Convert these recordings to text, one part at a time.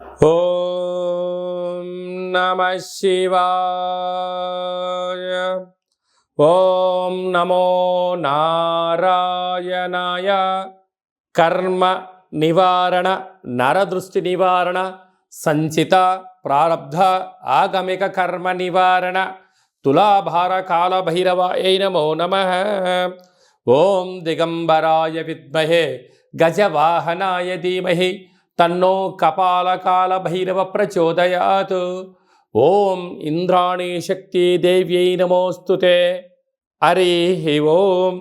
ఓం నమః శివాయ. ఓం నమో నారాయణాయ. కర్మ నివారణ, నరదృష్టి నివారణ, సంచిత ప్రారబ్ధ ఆగమిక కర్మ నివారణ, తులాభార కాల భైరవాయ నమో నమః. ఓం దిగంబరాయ విద్మహే గజవాహనాయ ధీమహి తన్నో కపాలకాల భైరవ ప్రచోదయాత్. ఓం ఇంద్రాణీ శక్తి దేవ్యై నమోస్తుతే. హరి ఓం.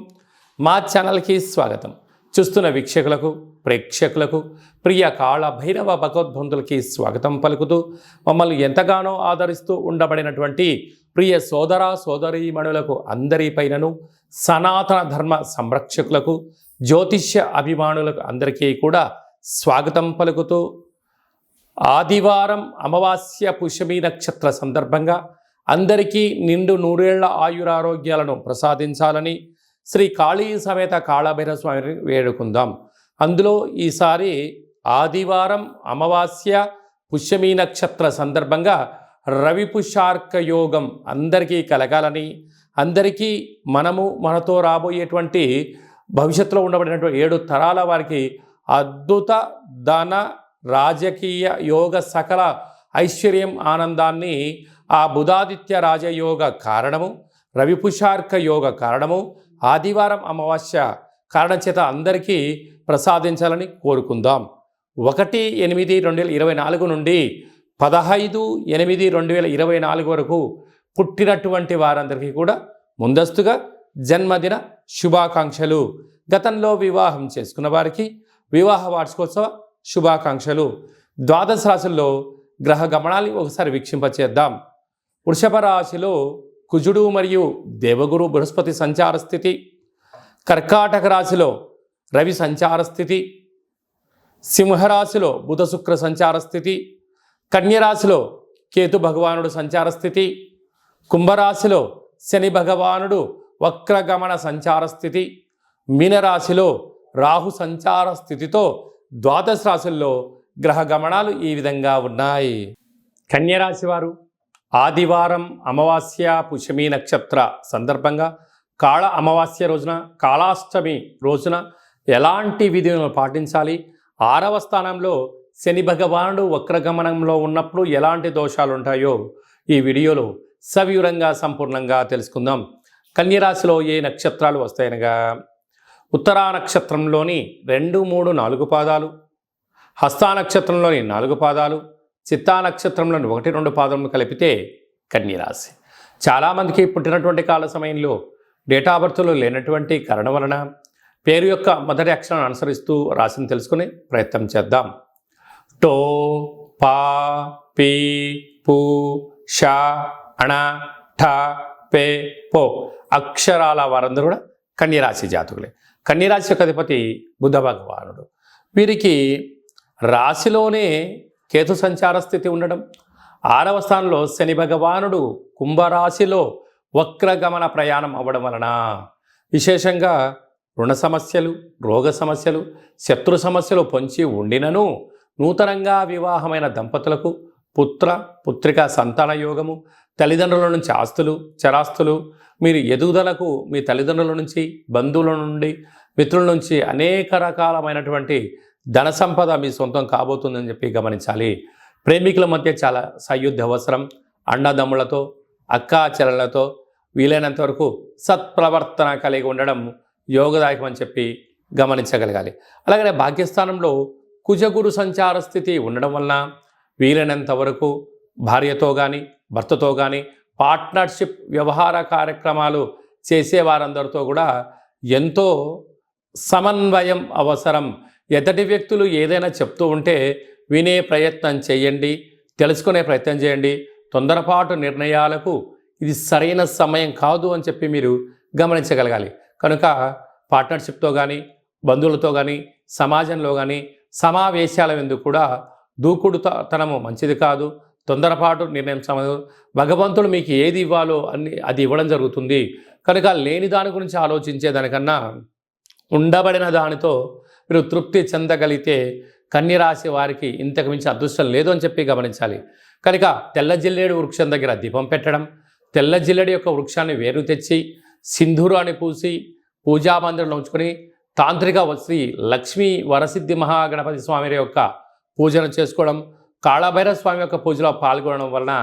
మా ఛానల్కి స్వాగతం. చూస్తున్న వీక్షకులకు, ప్రేక్షకులకు, ప్రియ కాళ భైరవ భగవద్బంధులకి స్వాగతం పలుకుతూ, మమ్మల్ని ఎంతగానో ఆదరిస్తూ ఉండబడినటువంటి ప్రియ సోదర సోదరీమణులకు అందరిపైనను, సనాతన ధర్మ సంరక్షకులకు, జ్యోతిష్య అభిమానులకు అందరికీ కూడా స్వాగతం పలుకుతూ, ఆదివారం అమావాస్య పుష్యమి నక్షత్ర సందర్భంగా అందరికీ నిండు నూరేళ్ల ఆయురారోగ్యాలను ప్రసాదించాలని శ్రీ కాళీ సమేత కాళభైరవ స్వామిని వేడుకుందాం. అందులో ఈసారి ఆదివారం అమావాస్య పుష్యమి నక్షత్ర సందర్భంగా రవి పుష్యార్క యోగం అందరికీ కలగాలని, అందరికీ మనతో రాబోయేటువంటి భవిష్యత్తులో ఉండబడినటువంటి 7 తరాల వారికి అద్భుత ధన రాజకీయ యోగ సకల ఐశ్వర్యం ఆనందాన్ని ఆ బుధాదిత్య రాజయోగ కారణము, రవిపుషార్క యోగ కారణము, ఆదివారం అమావాస్య కారణం చేత అందరికీ ప్రసాదించాలని కోరుకుందాం. 1/8/2024 నుండి 15/8/2024 వరకు పుట్టినటువంటి వారందరికీ కూడా ముందస్తుగా జన్మదిన శుభాకాంక్షలు. గతంలో వివాహం చేసుకున్న వారికి వివాహ వార్షికోత్సవ శుభాకాంక్షలు. ద్వాదశ రాశుల్లో గ్రహ గమనాన్ని ఒకసారి వీక్షింపచేద్దాం. వృషభ రాశిలో కుజుడు మరియు దేవగురు బృహస్పతి సంచార స్థితి, కర్కాటక రాశిలో రవి సంచార స్థితి, సింహరాశిలో బుధ శుక్ర సంచార స్థితి, కన్యరాశిలో కేతు భగవానుడు సంచార స్థితి, కుంభరాశిలో శని భగవానుడు వక్రగమన సంచార స్థితి, మీనరాశిలో రాహు సంచార స్థితితో ద్వాదశ రాశుల్లో గ్రహ గమనాలు ఈ విధంగా ఉన్నాయి. కన్యరాశి వారు ఆదివారం అమావాస్య పుష్యమి నక్షత్ర సందర్భంగా కాళ అమావాస్య రోజున, కాళాష్టమి రోజున ఎలాంటి విధులను పాటించాలి, 6వ స్థానంలో శని భగవానుడు వక్రగమనంలో ఉన్నప్పుడు ఎలాంటి దోషాలు ఉంటాయో ఈ వీడియోలో సవివరంగా సంపూర్ణంగా తెలుసుకుందాం. కన్యరాశిలో ఏ నక్షత్రాలు వస్తాయనగా ఉత్తరా నక్షత్రంలోని 2, 3, 4 పాదాలు, హస్తా నక్షత్రంలోని 4 పాదాలు, చిత్తా నక్షత్రంలోని 1, 2 పాదములు కలిపితే కన్యరాశి. చాలామందికి పుట్టినటువంటి కాల సమయంలో డేటా బర్త్లో లేనటువంటి కారణం వలన పేరు యొక్క మొదటి అక్షరాన్ని అనుసరిస్తూ రాశిని తెలుసుకునే ప్రయత్నం చేద్దాం. టో, పా, పీ, పు, ష, అణ, ఠ, పే, పో అక్షరాల వారందరూ కూడా కన్యరాశి జాతకులే. కన్యరాశి యొక్క అధిపతి బుధ భగవానుడు. వీరికి రాశిలోనే కేతు సంచార స్థితి ఉండడం, 6వ స్థానంలో శని భగవానుడు కుంభరాశిలో వక్రగమన ప్రయాణం అవ్వడం వలన విశేషంగా రుణ సమస్యలు, రోగ సమస్యలు, శత్రు సమస్యలు పొంచి ఉండినను నూతనంగా వివాహమైన దంపతులకు పుత్ర పుత్రిక సంతాన యోగము, తల్లిదండ్రుల నుంచి ఆస్తులు చరాస్తులు, మీరు ఎదుగుదలకు మీ తల్లిదండ్రుల నుంచి, బంధువుల నుండి, మిత్రుల నుంచి అనేక రకాలమైనటువంటి ధన సంపద మీ సొంతం కాబోతుందని చెప్పి గమనించాలి. ప్రేమికుల మధ్య చాలా సయుద్ధ అవసరం. అన్నదమ్ములతో, అక్కా చెల్లెలతో వీలైనంత వరకు సత్ప్రవర్తన కలిగి ఉండడం యోగదాయకం అని చెప్పి గమనించగలగాలి. అలాగనే భాగ్యస్థానంలో కుజగురు సంచార స్థితి ఉండడం వలన వీలైనంత వరకు భార్యతో కానీ, భర్తతో కానీ పార్ట్నర్షిప్ వ్యవహార కార్యక్రమాలు చేసేవారందరితో కూడా ఎంతో సమన్వయం అవసరం. ఎదుటి వ్యక్తులు ఏదైనా చెప్తూ ఉంటే వినే ప్రయత్నం చేయండి, తెలుసుకునే ప్రయత్నం చేయండి. తొందరపాటు నిర్ణయాలకు ఇది సరైన సమయం కాదు అని చెప్పి మీరు గమనించగలగాలి. కనుక పార్ట్నర్షిప్తో కానీ, బంధువులతో కానీ, సమాజంలో కానీ సమావేశాల ఎందుకు కూడా దూకుడుతనము మంచిది కాదు. తొందరపాటు నిర్ణయం సమయం. భగవంతుడు మీకు ఏది ఇవ్వాలో అది ఇవ్వడం జరుగుతుంది. కనుక లేని దాని గురించి ఆలోచించే దానికన్నా ఉండబడిన దానితో మీరు తృప్తి చెందగలిగితే కన్యరాశి వారికి ఇంతకు మించి అదృష్టం లేదు అని చెప్పి గమనించాలి. కనుక తెల్ల జిల్లేడు వృక్షం దగ్గర దీపం పెట్టడం, తెల్ల జిల్లేడు యొక్క వృక్షాన్ని వేరు తెచ్చి సింధూరాన్ని పూసి పూజా మందిరంలో ఉంచుకొని తాంత్రిక శ్రీ లక్ష్మీ వరసిద్ధి మహాగణపతి స్వామి యొక్క పూజను చేసుకోవడం, కాళభైరవ స్వామి యొక్క పూజలో పాల్గొనడం వలన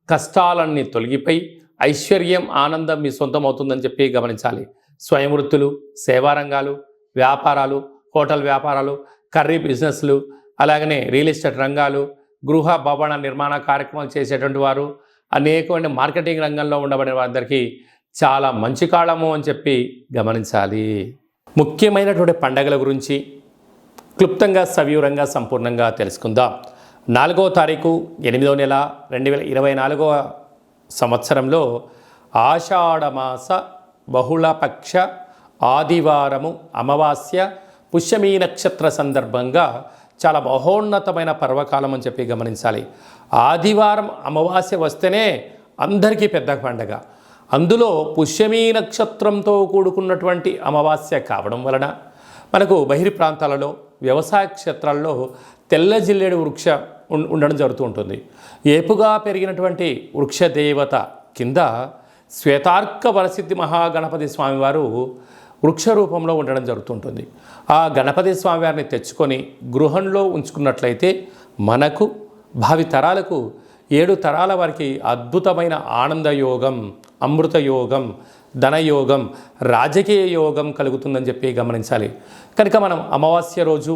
కష్టాలన్నీ తొలగిపోయి ఐశ్వర్యం ఆనందం మీ సొంతం అవుతుందని చెప్పి గమనించాలి. స్వయం వృత్తులు, సేవా రంగాలు, వ్యాపారాలు, హోటల్ వ్యాపారాలు, కర్రీ బిజినెస్లు, అలాగనే రియల్ ఎస్టేట్ రంగాలు, గృహ భవన నిర్మాణ కార్యక్రమాలు చేసేటువంటి వారు, అనేకమైన మార్కెటింగ్ రంగంలో ఉండబడిన వారందరికీ చాలా మంచి కాలము అని చెప్పి గమనించాలి. ముఖ్యమైనటువంటి పండగల గురించి క్లుప్తంగా సవివరంగా సంపూర్ణంగా తెలుసుకుందాం. 4వ తారీఖు 8వ నెల 2024 సంవత్సరంలో ఆషాఢమాస బహుళపక్ష ఆదివారము అమావాస్య పుష్యమీ నక్షత్ర సందర్భంగా చాలా మహోన్నతమైన పర్వకాలం అని చెప్పి గమనించాలి. ఆదివారం అమావాస్య వస్తేనే అందరికీ పెద్ద పండగ. అందులో పుష్యమీ నక్షత్రంతో కూడుకున్నటువంటి అమావాస్య కావడం వలన మనకు బహిర్ ప్రాంతాలలో వ్యవసాయ క్షేత్రాల్లో తెల్ల జిల్లేడు వృక్ష ఉండడం జరుగుతూ ఉంటుంది. ఏపుగా పెరిగినటువంటి వృక్ష దేవత కింద శ్వేతార్క వరసిద్ధి మహాగణపతి స్వామివారు వృక్ష రూపంలో ఉండడం జరుగుతుంటుంది. ఆ గణపతి స్వామివారిని తెచ్చుకొని గృహంలో ఉంచుకున్నట్లయితే మనకు భావి తరాలకు 7 తరాల వారికి అద్భుతమైన ఆనందయోగం, అమృత యోగం, ధనయోగం, రాజకీయ యోగం కలుగుతుందని చెప్పి గమనించాలి. కనుక మనం అమావాస్య రోజు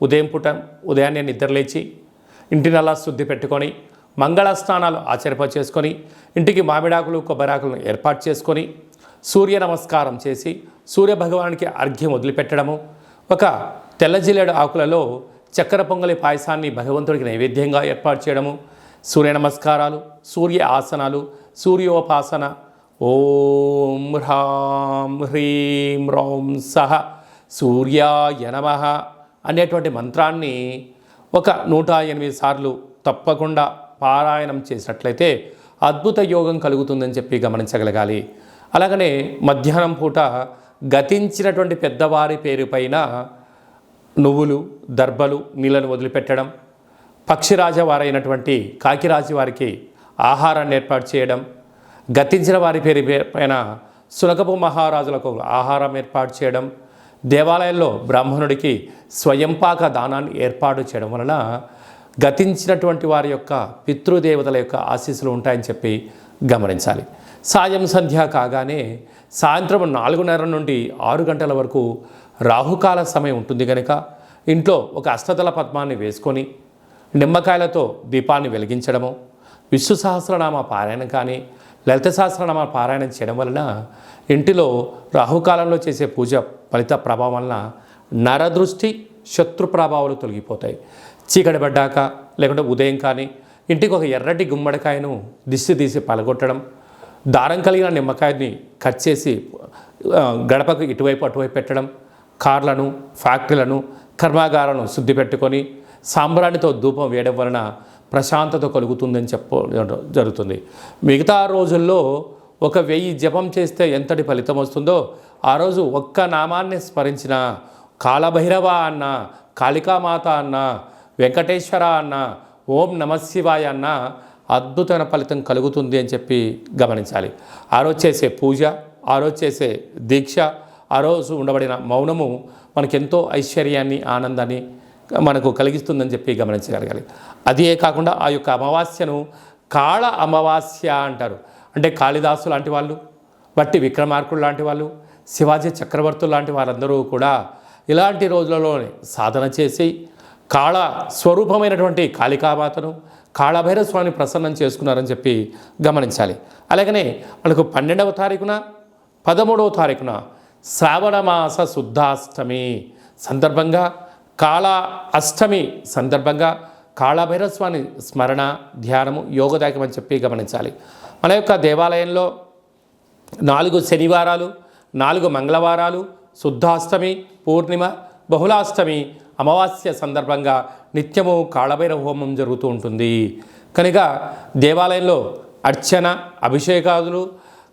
ఉదయాన్నే నిద్రలేచి ఇంటిని అలా శుద్ధి పెట్టుకొని మంగళ స్నానాలు చేసుకొని ఇంటికి మామిడాకులు కొబ్బరాకులను ఏర్పాటు చేసుకొని సూర్య నమస్కారం చేసి సూర్య భగవానికి అర్ఘ్యం వదిలిపెట్టడము, ఒక తెల్ల జిల్లేడు ఆకులలో చక్కెర పొంగలి పాయసాన్ని భగవంతుడికి నైవేద్యంగా ఏర్పాటు చేయడము, సూర్య నమస్కారాలు, సూర్య ఆసనాలు, సూర్యోపాసన, ఓం హ్రాం హ్రీం రౌం సహ సూర్యాయ నమః అనేటువంటి మంత్రాన్ని ఒక 108 సార్లు తప్పకుండా పారాయణం చేసినట్లయితే అద్భుత యోగం కలుగుతుందని చెప్పి గమనించగలగాలి. అలాగనే మధ్యాహ్నం పూట గతించినటువంటి పెద్దవారి పేరు పైన నువ్వులు, దర్భలు, నీళ్ళను వదిలిపెట్టడం, పక్షిరాజ వారైనటువంటి కాకిరాజు వారికి ఆహారాన్ని ఏర్పాటు చేయడం, గతించిన వారి పేరు పైన సునకపు మహారాజులకు ఆహారం ఏర్పాటు చేయడం, దేవాలయంలో బ్రాహ్మణుడికి స్వయంపాక దానాన్ని ఏర్పాటు చేయడం వలన గతించినటువంటి వారి యొక్క పితృదేవతల యొక్క ఆశీస్సులు ఉంటాయని చెప్పి గమనించాలి. సాయం సంధ్య కాగానే సాయంత్రం 4:30 నుండి 6 గంటల వరకు రాహుకాల సమయం ఉంటుంది కనుక ఇంట్లో ఒక అష్టదళ పద్మాన్ని వేసుకొని నిమ్మకాయలతో దీపాన్ని వెలిగించడము, విష్ణు సహస్రనామ పారాయణం కానీ లలిత సహస్రనామ పారాయణం చేయడం వలన ఇంటిలో రాహుకాలంలో చేసే పూజ ఫలిత ప్రభావం వలన నరదృష్టి, శత్రు ప్రభావాలు తొలగిపోతాయి. చీకటి పడ్డాక లేకుంటే ఉదయం కానీ ఇంటికి ఒక ఎర్రటి గుమ్మడికాయను దిష్టి తీసి పలగొట్టడం, దారం కలిగిన నిమ్మకాయని కట్ చేసి గడపకు ఇటువైపు అటువైపు పెట్టడం, కార్లను, ఫ్యాక్టరీలను, కర్మాగారాలను శుద్ధి పెట్టుకొని సాంబ్రాణితో ధూపం వేయడం వలన ప్రశాంతత కలుగుతుందని జరుగుతుంది. మిగతా రోజుల్లో 1000 జపం చేస్తే ఎంతటి ఫలితం వస్తుందో ఆ రోజు ఒక్క నామాన్ని స్మరించిన కాళభైరవ అన్న, కాళికామాత అన్న, వెంకటేశ్వర అన్న, ఓం నమశివాయ అన్న అద్భుతమైన ఫలితం కలుగుతుంది అని చెప్పి గమనించాలి. ఆ రోజు చేసే పూజ, ఆ రోజు చేసే దీక్ష, ఆ రోజు ఉండబడిన మౌనము మనకెంతో ఐశ్వర్యాన్ని, ఆనందాన్ని మనకు కలిగిస్తుందని చెప్పి గమనించగలగాలి. అదే కాకుండా ఆ యొక్క అమావాస్యను కాళ అమావాస్య అంటారు. అంటే కాళిదాసు లాంటి వాళ్ళు, బట్టి విక్రమార్కుడు లాంటి వాళ్ళు, శివాజీ చక్రవర్తులు లాంటి వారందరూ కూడా ఇలాంటి రోజులలోనే సాధన చేసి కాళ స్వరూపమైనటువంటి కాళికామాతను, కాళభైరవ స్వామిని ప్రసన్నం చేసుకున్నారని చెప్పి గమనించాలి. అలాగనే మనకు 12వ తారీఖున 13వ తారీఖున శ్రావణమాస శుద్ధాష్టమి సందర్భంగా, కాళ అష్టమి సందర్భంగా కాళభైరవ స్వామి స్మరణ, ధ్యానము యోగదాయకం అని చెప్పి గమనించాలి. మన యొక్క దేవాలయంలో 4 శనివారాలు, 4 మంగళవారాలు, శుద్ధాష్టమి, పూర్ణిమ, బహుళాష్టమి, అమావాస్య సందర్భంగా నిత్యము కాళభైరవ హోమం జరుగుతూ ఉంటుంది. కనుక దేవాలయంలో అర్చన, అభిషేకాదులు,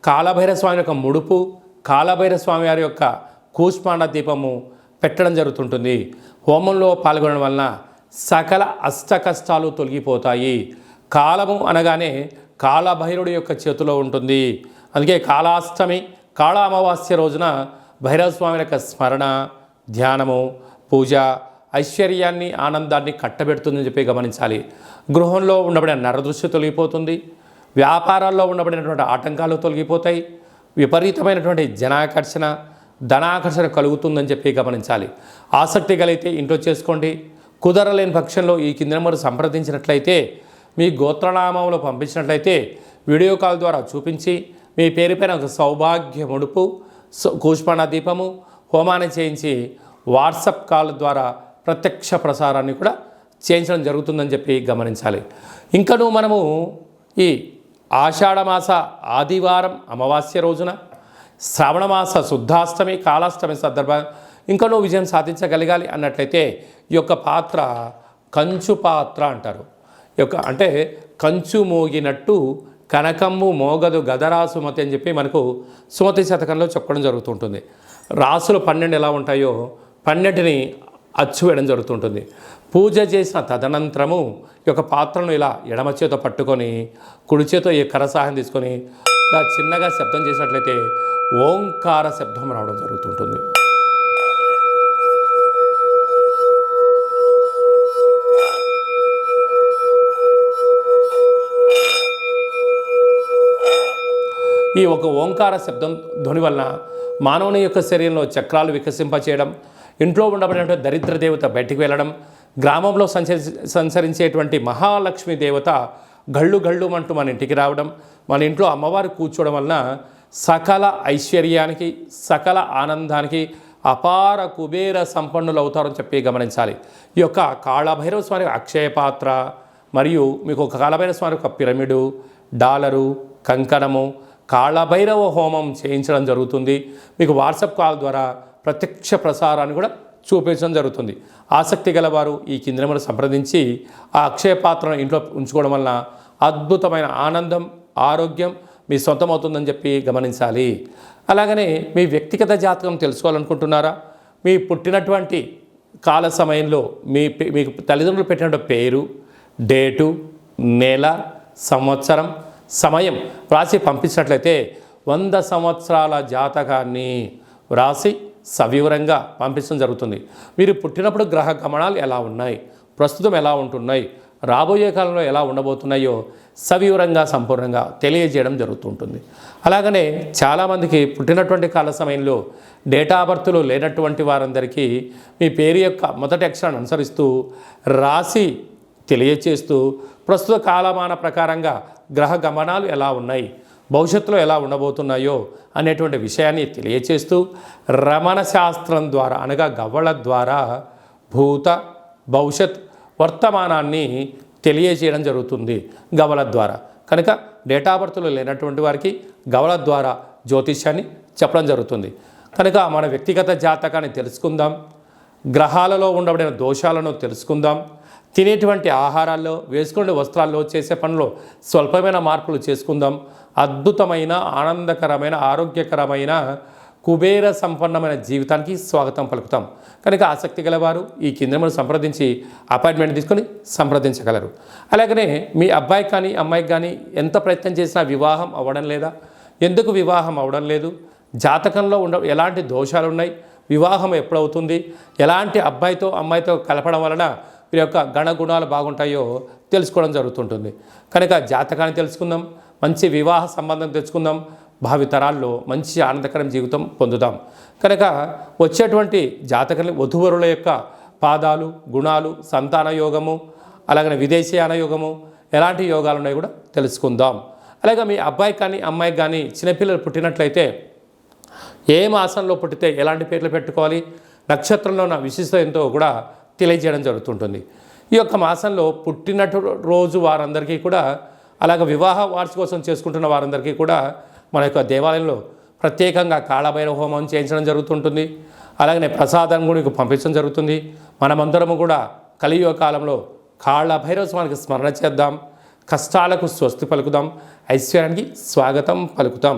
కాళభైరవ స్వామి యొక్క ముడుపు, కాళభైరవ స్వామి వారి యొక్క కూష్మాండ దీపము పెట్టడం జరుగుతుంటుంది. హోమంలో పాల్గొనడం వలన సకల అష్ట కష్టాలు తొలగిపోతాయి. కాలము అనగానే కాళభైరుడి యొక్క చేతిలో ఉంటుంది. అందుకే కాళాష్టమి, కాళ అమావాస్య రోజున భైరవస్వామి యొక్క స్మరణ, ధ్యానము, పూజ ఐశ్వర్యాన్ని, ఆనందాన్ని కట్టబెడుతుందని చెప్పి గమనించాలి. గృహంలో ఉండబడిన నరదృష్టి తొలగిపోతుంది. వ్యాపారాల్లో ఉండబడినటువంటి ఆటంకాలు తొలగిపోతాయి. విపరీతమైనటువంటి జనాకర్షణ, ధనాకర్షణ కలుగుతుందని చెప్పి గమనించాలి. ఆసక్తి కలిగితే ఇంట్లో చేసుకోండి. కుదరలేని పక్షంలో ఈ కింద నెంబర్ సంప్రదించినట్లయితే, మీ గోత్రనామంలో పంపించినట్లయితే వీడియో కాల్ ద్వారా చూపించి మీ పేరుపైన ఒక సౌభాగ్య ముడుపు, కూష్మాణ దీపము, హోమాన్ని చేయించి వాట్సాప్ కాల్ ద్వారా ప్రత్యక్ష ప్రసారాన్ని కూడా చేయించడం జరుగుతుందని చెప్పి గమనించాలి. ఇంకనూ మనము ఈ ఆషాఢమాస ఆదివారం అమావాస్య రోజున, శ్రావణమాస శుద్ధాష్టమి, కాళాష్టమి సందర్భంగా ఇంకనూ విజయం సాధించగలగాలి అన్నట్లయితే ఈ యొక్క పాత్ర కంచు పాత్ర అంటారు. ఈ యొక్క అంటే కంచు మోగినట్టు కనకమ్ము మోగదు గదరా సుమతి అని చెప్పి మనకు సుమతి శతకంలో చెప్పడం జరుగుతుంటుంది. రాసులు 12 ఎలా ఉంటాయో 12ని అచ్చు వేయడం జరుగుతుంటుంది. పూజ చేసిన తదనంతరము ఈ యొక్క పాత్రను ఇలా ఎడమ చేతో పట్టుకొని కుడి చేతో ఈ కరసాహం తీసుకొని ఇలా చిన్నగా శబ్దం చేసినట్లయితే ఓంకార శబ్దం రావడం జరుగుతుంటుంది. ఈ ఒక ఓంకార శబ్దం ధ్వని వలన మానవుని యొక్క శరీరంలో చక్రాలు వికసింపచేయడం, ఇంట్లో ఉండబడినటువంటి దరిద్ర దేవత బయటికి వెళ్ళడం, గ్రామంలో సంచరించేటువంటి మహాలక్ష్మి దేవత గళ్ళు గళ్ళు అంటూ మన ఇంటికి రావడం, మన ఇంట్లో అమ్మవారు కూర్చోవడం వలన సకల ఐశ్వర్యానికి, సకల ఆనందానికి అపార కుబేర సంపన్నులు అవుతారని చెప్పి గమనించాలి. ఈ యొక్క కాళభైరవ స్వామి అక్షయ పాత్ర మరియు మీకు ఒక కాళభైరవ స్వామి ఒక పిరమిడు, డాలరు, కంకణము, కాళభైరవ హోమం చేయించడం జరుగుతుంది. మీకు వాట్సాప్ కాల్ ద్వారా ప్రత్యక్ష ప్రసారాన్ని కూడా చూపించడం జరుగుతుంది. ఆసక్తి గలవారు ఈ కింది నెంబర్ సంప్రదించి ఆ అక్షయ పాత్రను ఇంట్లో ఉంచుకోవడం వలన అద్భుతమైన ఆనందం, ఆరోగ్యం మీ సొంతమవుతుందని చెప్పి గమనించాలి. అలాగనే మీ వ్యక్తిగత జాతకం తెలుసుకోవాలనుకుంటున్నారా? మీ పుట్టినటువంటి కాల సమయంలో మీకు తల్లిదండ్రులు పెట్టినటువంటి పేరు, డేటు, నెల, సంవత్సరం, సమయం వ్రాసి పంపించినట్లయితే 100 సంవత్సరాల జాతకాన్ని వ్రాసి సవివరంగా పంపించడం జరుగుతుంది. మీరు పుట్టినప్పుడు గ్రహ గమనాలు ఎలా ఉన్నాయి, ప్రస్తుతం ఎలా ఉంటున్నాయి, రాబోయే కాలంలో ఎలా ఉండబోతున్నాయో సవివరంగా సంపూర్ణంగా తెలియజేయడం జరుగుతుంటుంది. అలాగనే చాలామందికి పుట్టినటువంటి కాల సమయంలో డేటా బర్త్లు లేనటువంటి వారందరికీ మీ పేరు యొక్క మొదటి అక్షరాన్ని అనుసరిస్తూ రాసి తెలియచేస్తూ ప్రస్తుత కాలమాన ప్రకారంగా గ్రహ గమనాలు ఎలా ఉన్నాయి, భవిష్యత్తులో ఎలా ఉండబోతున్నాయో అనేటువంటి విషయాన్ని తెలియచేస్తూ రమణ శాస్త్రం ద్వారా అనగా గవ్వల ద్వారా భూత, భవిష్యత్, వర్తమానాన్ని తెలియజేయడం జరుగుతుంది గవ్వల ద్వారా. కనుక డేటా బర్త్లు లేనటువంటి వారికి గవ్వల ద్వారా జ్యోతిష్యాన్ని చెప్పడం జరుగుతుంది. కనుక మన వ్యక్తిగత జాతకాన్ని తెలుసుకుందాం, గ్రహాలలో ఉండబడిన దోషాలను తెలుసుకుందాం, తినేటువంటి ఆహారాల్లో, వేసుకునే వస్త్రాల్లో, చేసే పనుల్లో స్వల్పమైన మార్పులు చేసుకుందాం. అద్భుతమైన, ఆనందకరమైన, ఆరోగ్యకరమైన, కుబేర సంపన్నమైన జీవితానికి స్వాగతం పలుకుతాం. కనుక ఆసక్తి గలవారు ఈ కింద సంప్రదించి అపాయింట్మెంట్ తీసుకొని సంప్రదించగలరు. అలాగనే మీ అబ్బాయి కానీ అమ్మాయికి కానీ ఎంత ప్రయత్నం చేసినా వివాహం అవ్వడం లేదా? ఎందుకు వివాహం అవ్వడం లేదు? జాతకంలో ఎలాంటి దోషాలు ఉన్నాయి? వివాహం ఎప్పుడవుతుంది? ఎలాంటి అబ్బాయితో అమ్మాయితో కలపడం వలన వీరి యొక్క గణగుణాలు బాగుంటాయో తెలుసుకోవడం జరుగుతుంటుంది. కనుక జాతకాన్ని తెలుసుకుందాం, మంచి వివాహ సంబంధం తెచ్చుకుందాం, భావితరాల్లో మంచి ఆనందకరం జీవితం పొందుదాం. కనుక వచ్చేటువంటి జాతకాన్ని వధూవరుల యొక్క పాదాలు, గుణాలు, సంతాన యోగము, అలాగనే విదేశీయాన యోగము, ఎలాంటి యోగాలు ఉన్నాయో కూడా తెలుసుకుందాం. అలాగే మీ అబ్బాయి కానీ అమ్మాయికి కానీ చిన్నపిల్లలు పుట్టినట్లయితే ఏ మాసంలో పుట్టితే ఎలాంటి పేర్లు పెట్టుకోవాలి, నక్షత్రంలో ఉన్న విశిష్టత ఎంతో కూడా తెలియజేయడం జరుగుతుంటుంది. ఈ యొక్క మాసంలో పుట్టినట్టు రోజు వారందరికీ కూడా, అలాగే వివాహ వార్షికోత్సవం చేసుకుంటున్న వారందరికీ కూడా మన యొక్క దేవాలయంలో ప్రత్యేకంగా కాళభైరవ హోమం చేయించడం జరుగుతుంటుంది. అలాగనే ప్రసాదం కూడా పంపించడం జరుగుతుంది. మనమందరము కూడా కలియుగ కాలంలో కాళభైరవ స్వామికి స్మరణ చేద్దాం, కష్టాలకు స్వస్తి పలుకుదాం, ఐశ్వర్యానికి స్వాగతం పలుకుతాం.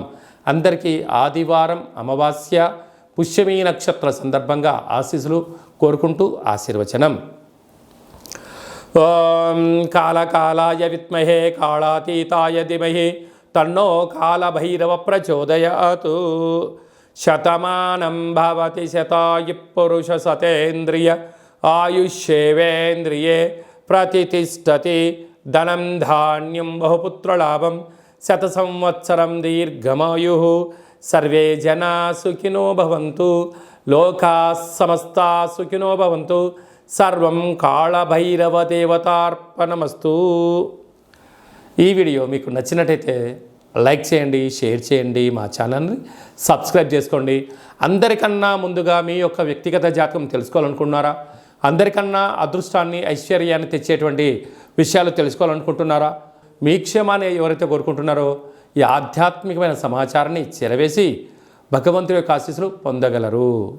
అందరికీ ఆదివారం అమావాస్య పుష్యమీ నక్షత్ర సందర్భంగా ఆశీస్సులు కోరుకుంటూ ఆశీర్వచనం. ఓం కాళకాళాయ విద్మహే కాళాతీతాయ ధీమహి తన్నో కాళభైరవ ప్రచోదయాతు. శతమానం భవతి శతాయు పురుష సతేంద్రియ ఆయుష్యేవేంద్రియే ప్రతిష్టతి. ధనం ధాన్యం బహుపుత్రలాభం శత సంవత్సరం దీర్ఘమాయు. సర్వే జనా సుఖినో భవంతు. లోకా సమస్తా సుఖినో భవంతు. సర్వం కాళభైరవ దేవతార్పణమస్తు. ఈ వీడియో మీకు నచ్చినట్టయితే లైక్ చేయండి, షేర్ చేయండి, మా ఛానల్ని సబ్స్క్రైబ్ చేసుకోండి. అందరికన్నా ముందుగా మీ యొక్క వ్యక్తిగత జాతకం తెలుసుకోవాలనుకుంటున్నారా? అందరికన్నా అదృష్టాన్ని, ఐశ్వర్యాన్ని తెచ్చేటువంటి విషయాలు తెలుసుకోవాలనుకుంటున్నారా? మీ క్షేమాన్ని ఎవరైతే కోరుకుంటున్నారో ఈ ఆధ్యాత్మికమైన సమాచారాన్ని చెరవేసి భగవంతుడి యొక్క ఆశీస్సులు పొందగలరు.